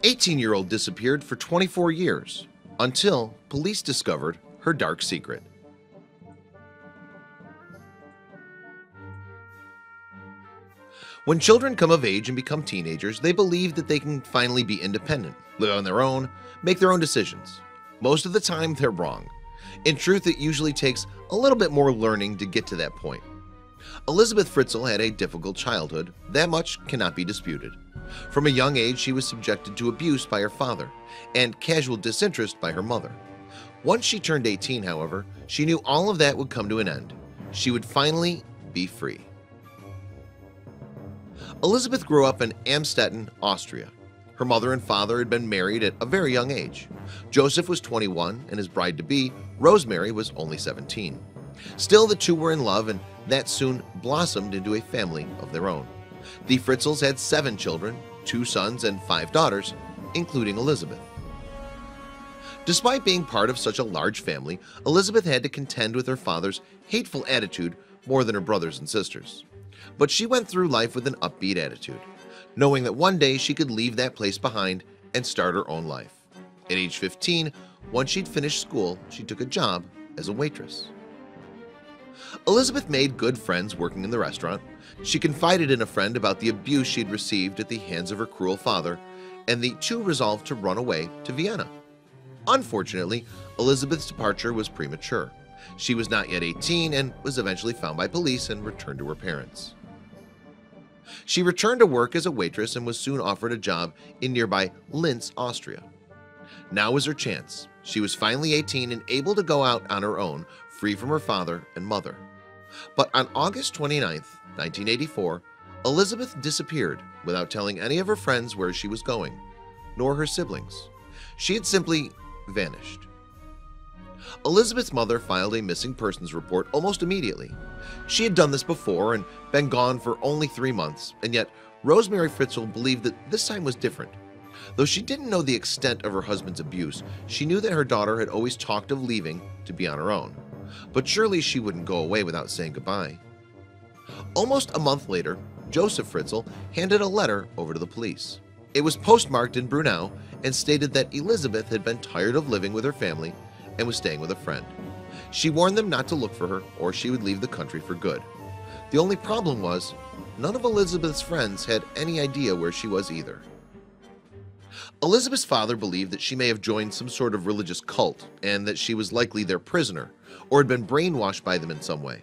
18-year-old disappeared for 24 years until police discovered her dark secret. When children come of age and become teenagers, they believe that they can finally be independent, live on their own, make their own decisions. Most of the time, they're wrong. In truth, it usually takes a little bit more learning to get to that point. Elisabeth Fritzl had a difficult childhood, that much cannot be disputed. From a young age, she was subjected to abuse by her father and casual disinterest by her mother. Once she turned 18, however, she knew all of that would come to an end. She would finally be free. Elisabeth grew up in Amstetten, Austria. Her mother and father had been married at a very young age. Joseph was 21 and his bride-to-be, Rosemary, was only 17. Still, the two were in love, and that soon blossomed into a family of their own. The Fritzls had 7 children, 2 sons and 5 daughters, including Elisabeth. Despite being part of such a large family, Elisabeth had to contend with her father's hateful attitude more than her brothers and sisters. But she went through life with an upbeat attitude, knowing that one day she could leave that place behind and start her own life. At age 15, once she'd finished school, she took a job as a waitress. Elisabeth made good friends working in the restaurant. She confided in a friend about the abuse she'd received at the hands of her cruel father, and the two resolved to run away to Vienna. Unfortunately, Elisabeth's departure was premature. She was not yet 18 and was eventually found by police and returned to her parents. She returned to work as a waitress and was soon offered a job in nearby Linz, Austria. Now was her chance. She was finally 18 and able to go out on her own, free from her father and mother. But on August 29, 1984, Elisabeth disappeared without telling any of her friends where she was going, nor her siblings. She had simply vanished. Elisabeth's mother filed a missing persons report almost immediately. She had done this before and been gone for only 3 months, and yet Rosemary Fritzl believed that this time was different. Though she didn't know the extent of her husband's abuse, she knew that her daughter had always talked of leaving to be on her own. But surely she wouldn't go away without saying goodbye. Almost a month later, Joseph Fritzl handed a letter over to the police. It was postmarked in Brunel and stated that Elisabeth had been tired of living with her family and was staying with a friend. She warned them not to look for her or she would leave the country for good. The only problem was, none of Elisabeth's friends had any idea where she was either. Elisabeth's father believed that she may have joined some sort of religious cult and that she was likely their prisoner or had been brainwashed by them in some way.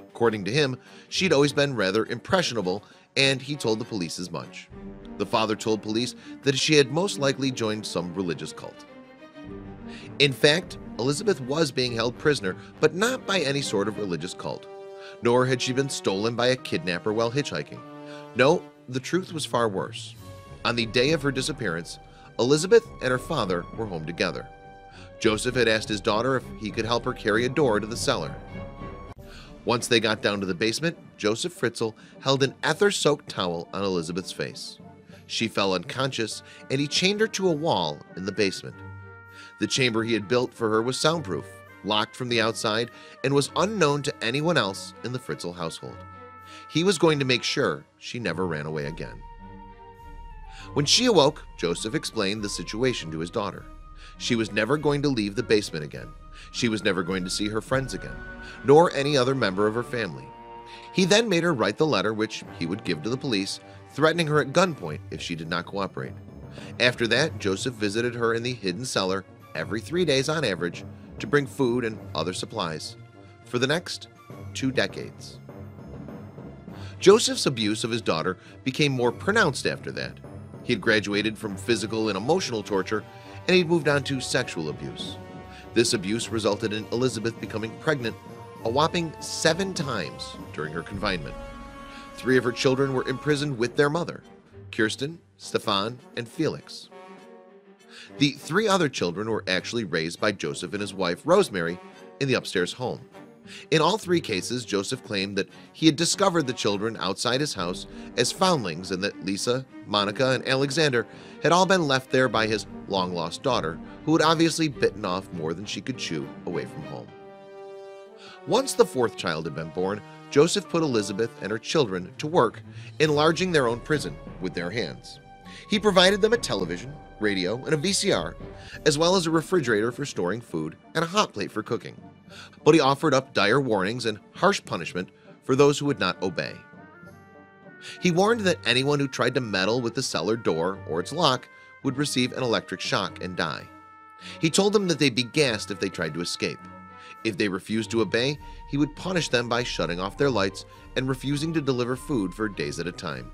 According to him, she'd always been rather impressionable, and he told the police as much. The father told police that she had most likely joined some religious cult. In fact, Elisabeth was being held prisoner, but not by any sort of religious cult. Nor had she been stolen by a kidnapper while hitchhiking. No, the truth was far worse. On the day of her disappearance, Elisabeth and her father were home together. Joseph had asked his daughter if he could help her carry a door to the cellar. Once they got down to the basement, Joseph Fritzl held an ether-soaked towel on Elisabeth's face. She fell unconscious, and he chained her to a wall in the basement. The chamber he had built for her was soundproof, locked from the outside, and was unknown to anyone else in the Fritzl household. He was going to make sure she never ran away again. When she awoke, Joseph explained the situation to his daughter. She was never going to leave the basement again. She was never going to see her friends again, nor any other member of her family. He then made her write the letter, which he would give to the police, threatening her at gunpoint if she did not cooperate. After that, Joseph visited her in the hidden cellar every 3 days on average to bring food and other supplies for the next 2 decades. Joseph's abuse of his daughter became more pronounced after that. He had graduated from physical and emotional torture, and he'd moved on to sexual abuse. This abuse resulted in Elisabeth becoming pregnant a whopping 7 times during her confinement. 3 of her children were imprisoned with their mother, Kirsten, Stefan, and Felix. The 3 other children were actually raised by Joseph and his wife Rosemary in the upstairs home. In all 3 cases, Joseph claimed that he had discovered the children outside his house as foundlings and that Lisa, Monica, and Alexander had all been left there by his long-lost daughter, who had obviously bitten off more than she could chew away from home. Once the 4th child had been born, Joseph put Elisabeth and her children to work enlarging their own prison with their hands. He provided them a television, radio, and a VCR, as well as a refrigerator for storing food and a hot plate for cooking. But he offered up dire warnings and harsh punishment for those who would not obey. He warned that anyone who tried to meddle with the cellar door or its lock would receive an electric shock and die. He told them that they'd be gassed if they tried to escape. If they refused to obey, he would punish them by shutting off their lights and refusing to deliver food for days at a time.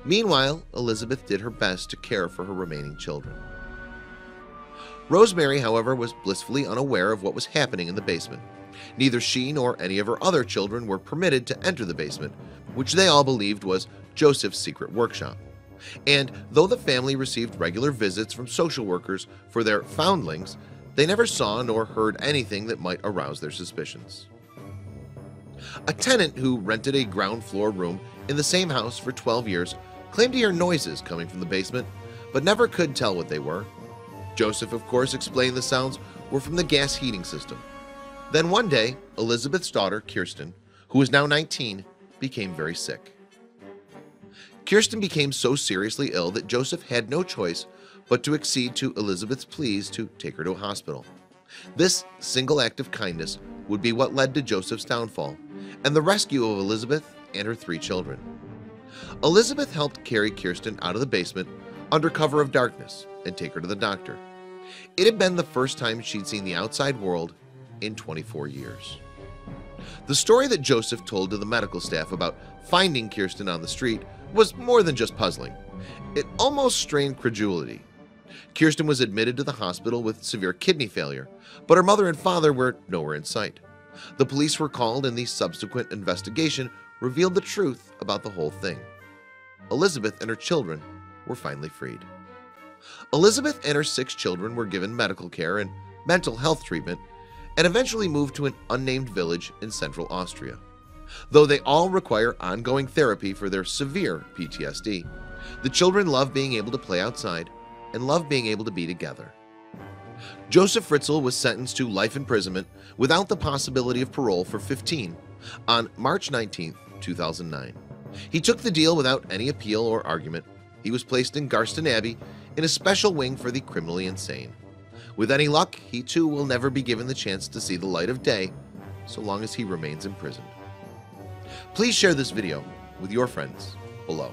Meanwhile, Elisabeth did her best to care for her remaining children. Rosemary, however, was blissfully unaware of what was happening in the basement. Neither she nor any of her other children were permitted to enter the basement, which they all believed was Joseph's secret workshop. And though the family received regular visits from social workers for their foundlings, they never saw nor heard anything that might arouse their suspicions. A tenant who rented a ground floor room in the same house for 12 years claimed to hear noises coming from the basement, but never could tell what they were. Joseph, of course, explained the sounds were from the gas heating system. Then one day, Elisabeth's daughter, Kirsten, who was now 19, became very sick. Kirsten became so seriously ill that Joseph had no choice but to accede to Elisabeth's pleas to take her to a hospital. This single act of kindness would be what led to Joseph's downfall and the rescue of Elisabeth and her 3 children. Elisabeth helped carry Kirsten out of the basement under cover of darkness and take her to the doctor. It had been the first time she'd seen the outside world in 24 years. The story that Joseph told to the medical staff about finding Kirsten on the street was more than just puzzling. It almost strained credulity. Kirsten was admitted to the hospital with severe kidney failure, but her mother and father were nowhere in sight. The police were called, and the subsequent investigation revealed the truth about the whole thing. Elisabeth and her children were finally freed. Elisabeth and her 6 children were given medical care and mental health treatment and eventually moved to an unnamed village in central Austria. Though they all require ongoing therapy for their severe PTSD, the children love being able to play outside and love being able to be together. Joseph Fritzl was sentenced to life imprisonment without the possibility of parole for 15 on March 19, 2009. He took the deal without any appeal or argument. He was placed in Garston Abbey in a special wing for the criminally insane. With any luck, he too will never be given the chance to see the light of day so long as he remains imprisoned. Please share this video with your friends below.